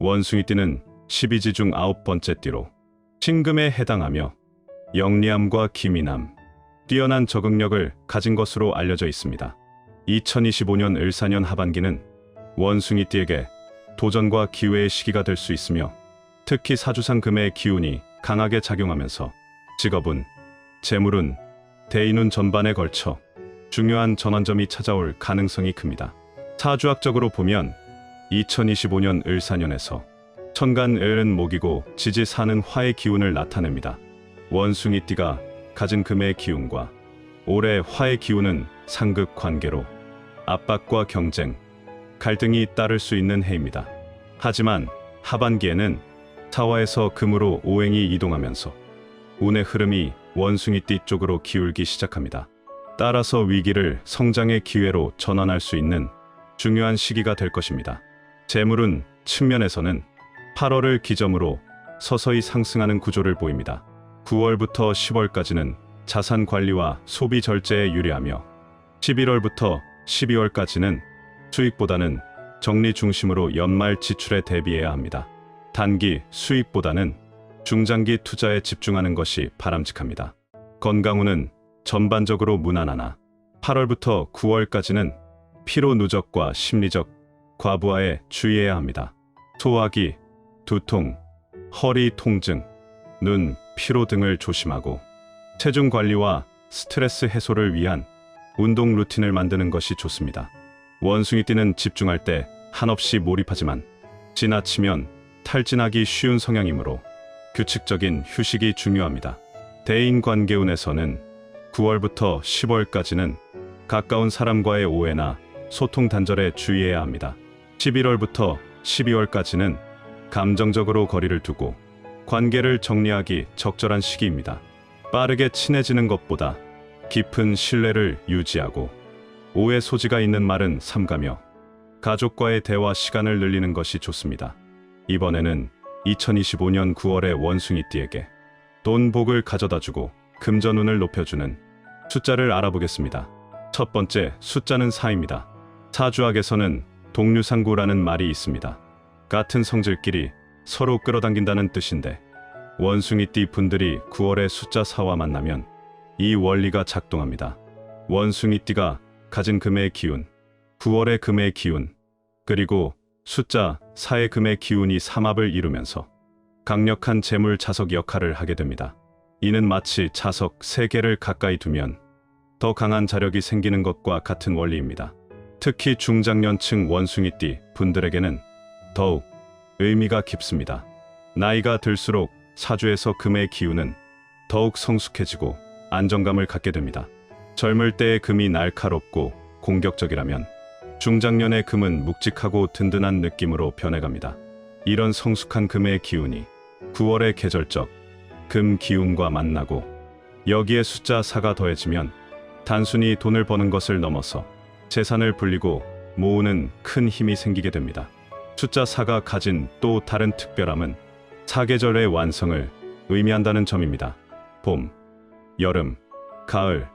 원숭이띠는 12지 중 9번째 띠로 신금에 해당하며 영리함과 기민함, 뛰어난 적응력을 가진 것으로 알려져 있습니다. 2025년 을사년 하반기는 원숭이띠에게 도전과 기회의 시기가 될 수 있으며 특히 사주상 금의 기운이 강하게 작용하면서 직업은, 재물은, 대인운 전반에 걸쳐 중요한 전환점이 찾아올 가능성이 큽니다. 사주학적으로 보면 2025년 을사년에서 천간 을은 목이고 지지사는 화의 기운을 나타냅니다. 원숭이띠가 가진 금의 기운과 올해 화의 기운은 상극 관계로 압박과 경쟁, 갈등이 따를 수 있는 해입니다. 하지만 하반기에는 사화에서 금으로 오행이 이동하면서 운의 흐름이 원숭이띠 쪽으로 기울기 시작합니다. 따라서 위기를 성장의 기회로 전환할 수 있는 중요한 시기가 될 것입니다. 재물운 측면에서는 8월을 기점으로 서서히 상승하는 구조를 보입니다. 9월부터 10월까지는 자산 관리와 소비 절제에 유리하며 11월부터 12월까지는 수익보다는 정리 중심으로 연말 지출에 대비해야 합니다. 단기 수익보다는 중장기 투자에 집중하는 것이 바람직합니다. 건강운은 전반적으로 무난하나 8월부터 9월까지는 피로 누적과 심리적 과부하에 주의해야 합니다. 소화기, 두통, 허리 통증, 눈, 피로 등을 조심하고 체중 관리와 스트레스 해소를 위한 운동 루틴을 만드는 것이 좋습니다. 원숭이띠는 집중할 때 한없이 몰입하지만 지나치면 탈진하기 쉬운 성향이므로 규칙적인 휴식이 중요합니다. 대인관계운에서는 9월부터 10월까지는 가까운 사람과의 오해나 소통 단절에 주의해야 합니다. 11월부터 12월까지는 감정적으로 거리를 두고 관계를 정리하기 적절한 시기입니다. 빠르게 친해지는 것보다 깊은 신뢰를 유지하고 오해 소지가 있는 말은 삼가며 가족과의 대화 시간을 늘리는 것이 좋습니다. 이번에는 2025년 9월의 원숭이띠에게 돈 복을 가져다주고 금전운을 높여주는 숫자를 알아보겠습니다. 첫 번째 숫자는 4입니다. 사주학에서는 동류상구라는 말이 있습니다. 같은 성질끼리 서로 끌어당긴다는 뜻인데 원숭이띠 분들이 9월에 숫자 4와 만나면 이 원리가 작동합니다. 원숭이띠가 가진 금의 기운, 9월의 금의 기운, 그리고 숫자 4의 금의 기운이 삼합을 이루면서 강력한 재물 자석 역할을 하게 됩니다. 이는 마치 자석 3개를 가까이 두면 더 강한 자력이 생기는 것과 같은 원리입니다. 특히 중장년층 원숭이띠 분들에게는 더욱 의미가 깊습니다. 나이가 들수록 사주에서 금의 기운은 더욱 성숙해지고 안정감을 갖게 됩니다. 젊을 때의 금이 날카롭고 공격적이라면 중장년의 금은 묵직하고 든든한 느낌으로 변해갑니다. 이런 성숙한 금의 기운이 9월의 계절적 금 기운과 만나고 여기에 숫자 4가 더해지면 단순히 돈을 버는 것을 넘어서 재산을 불리고 모으는 큰 힘이 생기게 됩니다. 숫자 4가 가진 또 다른 특별함은 사계절의 완성을 의미한다는 점입니다. 봄, 여름, 가을,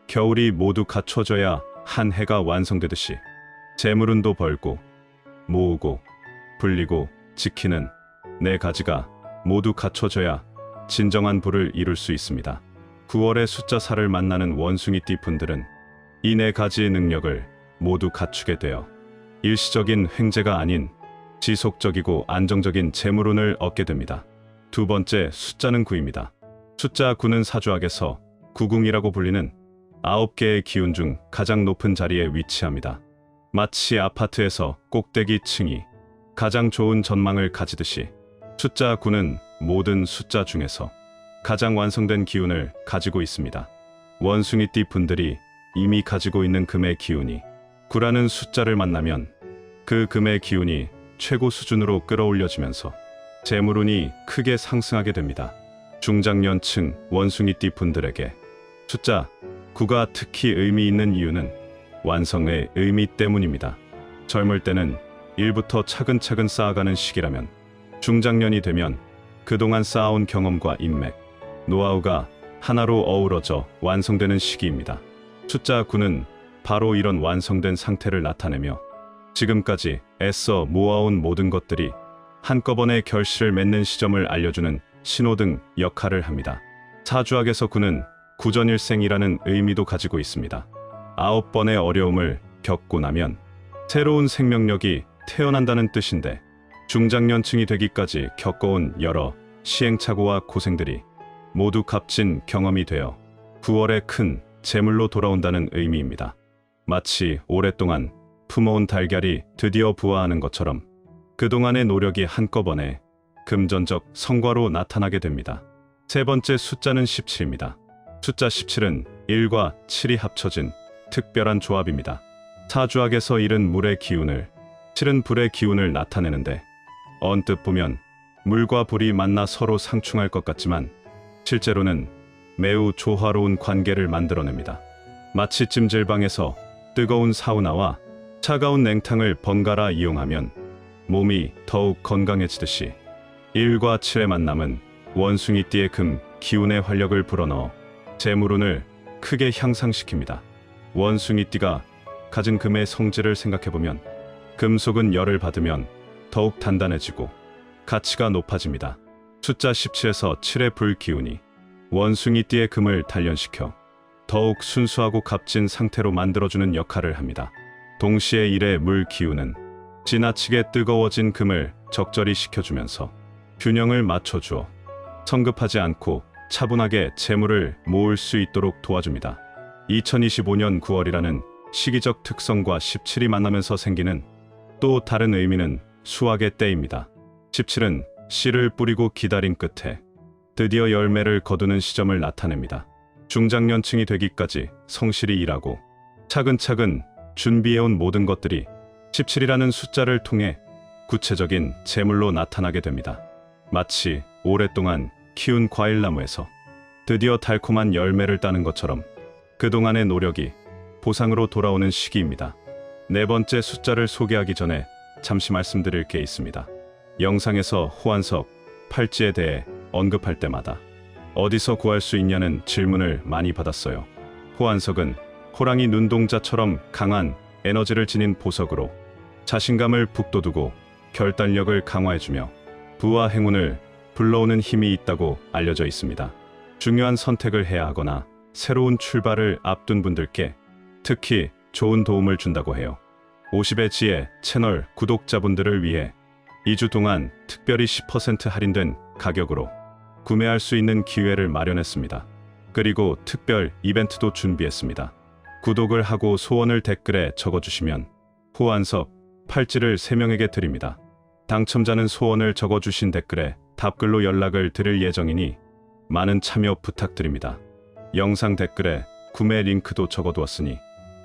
겨울이 모두 갖춰져야 한 해가 완성되듯이 재물운도 벌고 모으고 불리고 지키는 4가지가 모두 갖춰져야 진정한 부를 이룰 수 있습니다. 9월의 숫자 4를 만나는 원숭이띠 분들은 이 4가지의 능력을 모두 갖추게 되어 일시적인 횡재가 아닌 지속적이고 안정적인 재물운을 얻게 됩니다. 두 번째 숫자는 9입니다. 숫자 9는 사주학에서 구궁이라고 불리는 9개의 기운 중 가장 높은 자리에 위치합니다. 마치 아파트에서 꼭대기 층이 가장 좋은 전망을 가지듯이 숫자 9는 모든 숫자 중에서 가장 완성된 기운을 가지고 있습니다. 원숭이띠 분들이 이미 가지고 있는 금의 기운이 9라는 숫자를 만나면 그 금의 기운이 최고 수준으로 끌어올려지면서 재물운이 크게 상승하게 됩니다. 중장년층 원숭이띠 분들에게 숫자 9가 특히 의미 있는 이유는 완성의 의미 때문입니다. 젊을 때는 일부터 차근차근 쌓아가는 시기라면 중장년이 되면 그동안 쌓아온 경험과 인맥, 노하우가 하나로 어우러져 완성되는 시기입니다. 숫자 9는 바로 이런 완성된 상태를 나타내며 지금까지 애써 모아온 모든 것들이 한꺼번에 결실을 맺는 시점을 알려주는 신호등 역할을 합니다. 사주학에서 구는 구전일생이라는 의미도 가지고 있습니다. 9번의 어려움을 겪고 나면 새로운 생명력이 태어난다는 뜻인데, 중장년층이 되기까지 겪어온 여러 시행착오와 고생들이 모두 값진 경험이 되어 9월에 큰 재물로 돌아온다는 의미입니다. 마치 오랫동안 품어온 달걀이 드디어 부화하는 것처럼 그동안의 노력이 한꺼번에 금전적 성과로 나타나게 됩니다. 세 번째 숫자는 17입니다. 숫자 17은 1과 7이 합쳐진 특별한 조합입니다. 사주학에서 1은 물의 기운을, 7은 불의 기운을 나타내는데, 언뜻 보면 물과 불이 만나 서로 상충할 것 같지만 실제로는 매우 조화로운 관계를 만들어냅니다. 마치 찜질방에서 뜨거운 사우나와 차가운 냉탕을 번갈아 이용하면 몸이 더욱 건강해지듯이 1과 7의 만남은 원숭이띠의 금 기운의 활력을 불어넣어 재물운을 크게 향상시킵니다. 원숭이띠가 가진 금의 성질을 생각해보면 금속은 열을 받으면 더욱 단단해지고 가치가 높아집니다. 숫자 17에서 7의 불 기운이 원숭이띠의 금을 단련시켜 더욱 순수하고 값진 상태로 만들어주는 역할을 합니다. 동시에 1의 물 기운은 지나치게 뜨거워진 금을 적절히 식혀주면서 균형을 맞춰주어 성급하지 않고 차분하게 재물을 모을 수 있도록 도와줍니다. 2025년 9월이라는 시기적 특성과 17이 만나면서 생기는 또 다른 의미는 수확의 때입니다. 17은 씨를 뿌리고 기다린 끝에 드디어 열매를 거두는 시점을 나타냅니다. 중장년층이 되기까지 성실히 일하고 차근차근 준비해온 모든 것들이 17이라는 숫자를 통해 구체적인 재물로 나타나게 됩니다. 마치 오랫동안 키운 과일나무에서 드디어 달콤한 열매를 따는 것처럼 그동안의 노력이 보상으로 돌아오는 시기입니다. 네 번째 숫자를 소개하기 전에 잠시 말씀드릴 게 있습니다. 영상에서 호환석, 팔찌에 대해 언급할 때마다 어디서 구할 수 있냐는 질문을 많이 받았어요. 호환석은 호랑이 눈동자처럼 강한 에너지를 지닌 보석으로 자신감을 북돋우고 결단력을 강화해주며 부와 행운을 불러오는 힘이 있다고 알려져 있습니다. 중요한 선택을 해야 하거나 새로운 출발을 앞둔 분들께 특히 좋은 도움을 준다고 해요. 50의 지혜 채널 구독자분들을 위해 2주 동안 특별히 10% 할인된 가격으로 구매할 수 있는 기회를 마련했습니다. 그리고 특별 이벤트도 준비했습니다. 구독을 하고 소원을 댓글에 적어주시면 호환석, 팔찌를 3명에게 드립니다. 당첨자는 소원을 적어주신 댓글에 답글로 연락을 드릴 예정이니 많은 참여 부탁드립니다. 영상 댓글에 구매 링크도 적어두었으니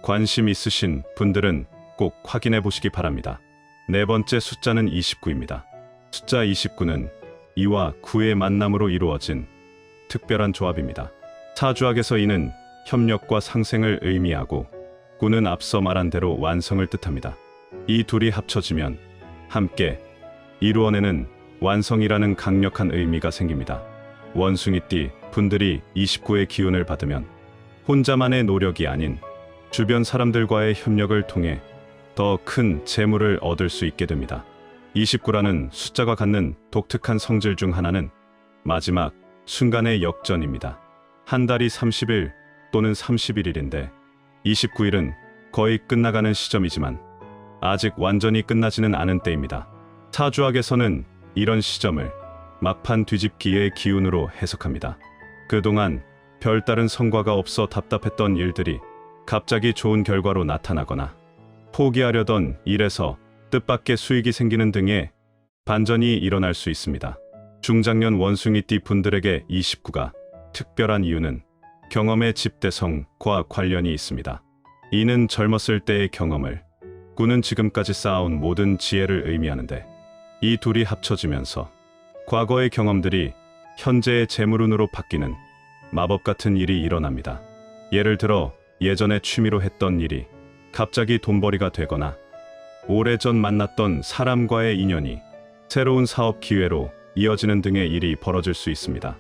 관심 있으신 분들은 꼭 확인해 보시기 바랍니다. 네 번째 숫자는 29입니다. 숫자 29는 2와 9의 만남으로 이루어진 특별한 조합입니다. 사주학에서 2는 협력과 상생을 의미하고 9는 앞서 말한 대로 완성을 뜻합니다. 이 둘이 합쳐지면 함께 이루어내는 완성이라는 강력한 의미가 생깁니다. 원숭이띠 분들이 29의 기운을 받으면 혼자만의 노력이 아닌 주변 사람들과의 협력을 통해 더 큰 재물을 얻을 수 있게 됩니다. 29라는 숫자가 갖는 독특한 성질 중 하나는 마지막 순간의 역전입니다. 한 달이 30일 또는 31일인데 29일은 거의 끝나가는 시점이지만 아직 완전히 끝나지는 않은 때입니다. 사주학에서는 이런 시점을 막판 뒤집기의 기운으로 해석합니다. 그동안 별다른 성과가 없어 답답했던 일들이 갑자기 좋은 결과로 나타나거나 포기하려던 일에서 뜻밖의 수익이 생기는 등의 반전이 일어날 수 있습니다. 중장년 원숭이띠 분들에게 29가 특별한 이유는 경험의 집대성과 관련이 있습니다. 이는 젊었을 때의 경험을, 9는 지금까지 쌓아온 모든 지혜를 의미하는데, 이 둘이 합쳐지면서 과거의 경험들이 현재의 재물운으로 바뀌는 마법 같은 일이 일어납니다. 예를 들어 예전에 취미로 했던 일이 갑자기 돈벌이가 되거나 오래전 만났던 사람과의 인연이 새로운 사업 기회로 이어지는 등의 일이 벌어질 수 있습니다.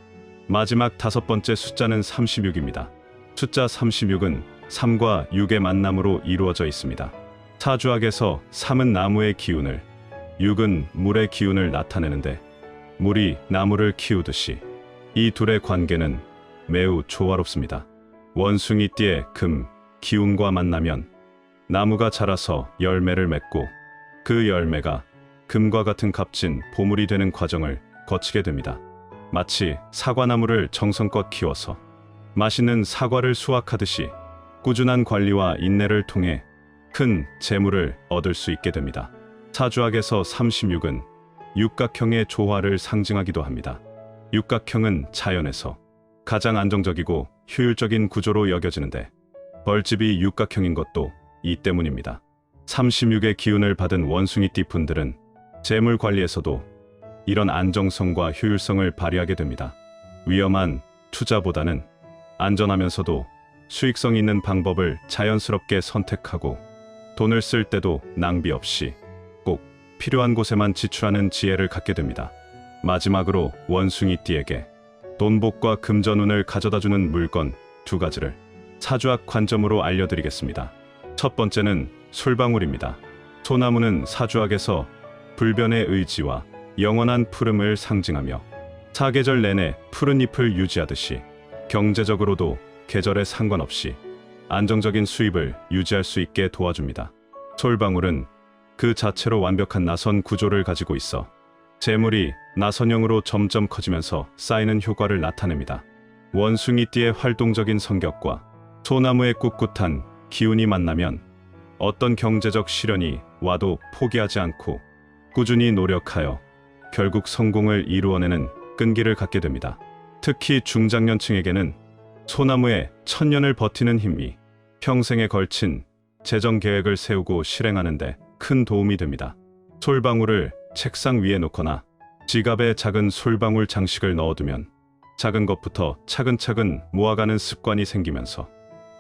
마지막 다섯 번째 숫자는 36입니다. 숫자 36은 3과 6의 만남으로 이루어져 있습니다. 사주학에서 3은 나무의 기운을, 육은 물의 기운을 나타내는데 물이 나무를 키우듯이 이 둘의 관계는 매우 조화롭습니다. 원숭이띠의 금, 기운과 만나면 나무가 자라서 열매를 맺고 그 열매가 금과 같은 값진 보물이 되는 과정을 거치게 됩니다. 마치 사과나무를 정성껏 키워서 맛있는 사과를 수확하듯이 꾸준한 관리와 인내를 통해 큰 재물을 얻을 수 있게 됩니다. 사주학에서 36은 육각형의 조화를 상징하기도 합니다. 육각형은 자연에서 가장 안정적이고 효율적인 구조로 여겨지는데 벌집이 육각형인 것도 이 때문입니다. 36의 기운을 받은 원숭이띠 분들은 재물 관리에서도 이런 안정성과 효율성을 발휘하게 됩니다. 위험한 투자보다는 안전하면서도 수익성 있는 방법을 자연스럽게 선택하고 돈을 쓸 때도 낭비 없이 꼭 필요한 곳에만 지출하는 지혜를 갖게 됩니다. 마지막으로 원숭이띠에게 돈복과 금전운을 가져다주는 물건 2가지를 사주학 관점으로 알려드리겠습니다. 첫 번째는 솔방울입니다. 소나무는 사주학에서 불변의 의지와 영원한 푸름을 상징하며 사계절 내내 푸른 잎을 유지하듯이 경제적으로도 계절에 상관없이 안정적인 수입을 유지할 수 있게 도와줍니다. 솔방울은 그 자체로 완벽한 나선 구조를 가지고 있어 재물이 나선형으로 점점 커지면서 쌓이는 효과를 나타냅니다. 원숭이띠의 활동적인 성격과 소나무의 꿋꿋한 기운이 만나면 어떤 경제적 시련이 와도 포기하지 않고 꾸준히 노력하여 결국 성공을 이루어내는 끈기를 갖게 됩니다. 특히 중장년층에게는 소나무의 천년을 버티는 힘이 평생에 걸친 재정 계획을 세우고 실행하는 데 큰 도움이 됩니다. 솔방울을 책상 위에 놓거나 지갑에 작은 솔방울 장식을 넣어두면 작은 것부터 차근차근 모아가는 습관이 생기면서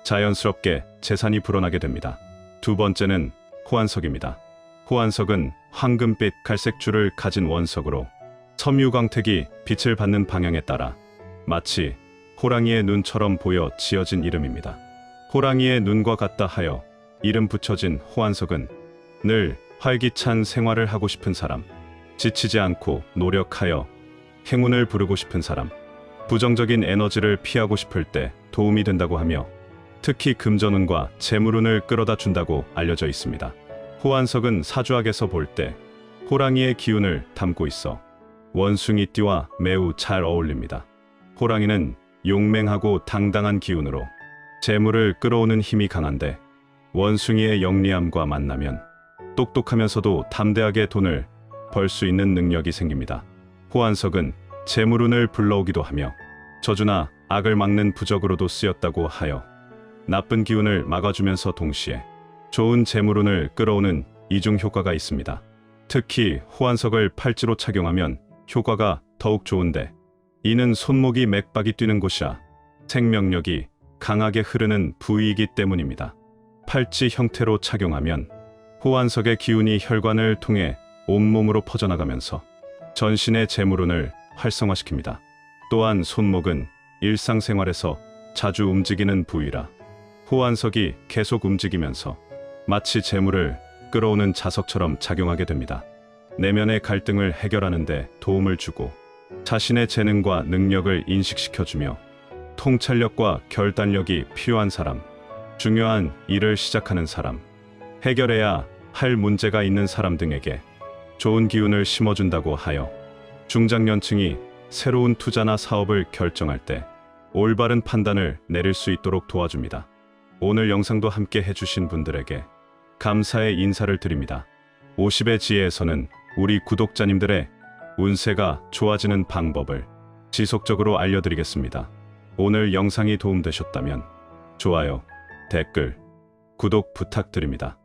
자연스럽게 재산이 불어나게 됩니다. 두 번째는 호환석입니다. 호환석은 황금빛 갈색줄을 가진 원석으로 섬유광택이 빛을 받는 방향에 따라 마치 호랑이의 눈처럼 보여 지어진 이름입니다. 호랑이의 눈과 같다 하여 이름 붙여진 호환석은 늘 활기찬 생활을 하고 싶은 사람, 지치지 않고 노력하여 행운을 부르고 싶은 사람, 부정적인 에너지를 피하고 싶을 때 도움이 된다고 하며 특히 금전운과 재물운을 끌어다 준다고 알려져 있습니다. 호환석은 사주학에서 볼 때 호랑이의 기운을 담고 있어 원숭이띠와 매우 잘 어울립니다. 호랑이는 용맹하고 당당한 기운으로 재물을 끌어오는 힘이 강한데 원숭이의 영리함과 만나면 똑똑하면서도 담대하게 돈을 벌 수 있는 능력이 생깁니다. 호환석은 재물운을 불러오기도 하며 저주나 악을 막는 부적으로도 쓰였다고 하여 나쁜 기운을 막아주면서 동시에 좋은 재물운을 끌어오는 이중 효과가 있습니다. 특히 호환석을 팔찌로 착용하면 효과가 더욱 좋은데 이는 손목이 맥박이 뛰는 곳이라 생명력이 강하게 흐르는 부위이기 때문입니다. 팔찌 형태로 착용하면 호환석의 기운이 혈관을 통해 온몸으로 퍼져나가면서 전신의 재물운을 활성화시킵니다. 또한 손목은 일상생활에서 자주 움직이는 부위라 호환석이 계속 움직이면서 마치 재물을 끌어오는 자석처럼 작용하게 됩니다. 내면의 갈등을 해결하는 데 도움을 주고 자신의 재능과 능력을 인식시켜주며 통찰력과 결단력이 필요한 사람, 중요한 일을 시작하는 사람, 해결해야 할 문제가 있는 사람 등에게 좋은 기운을 심어준다고 하여 중장년층이 새로운 투자나 사업을 결정할 때 올바른 판단을 내릴 수 있도록 도와줍니다. 오늘 영상도 함께 해주신 분들에게 감사의 인사를 드립니다. 50의 지혜에서는 우리 구독자님들의 운세가 좋아지는 방법을 지속적으로 알려드리겠습니다. 오늘 영상이 도움되셨다면 좋아요, 댓글, 구독 부탁드립니다.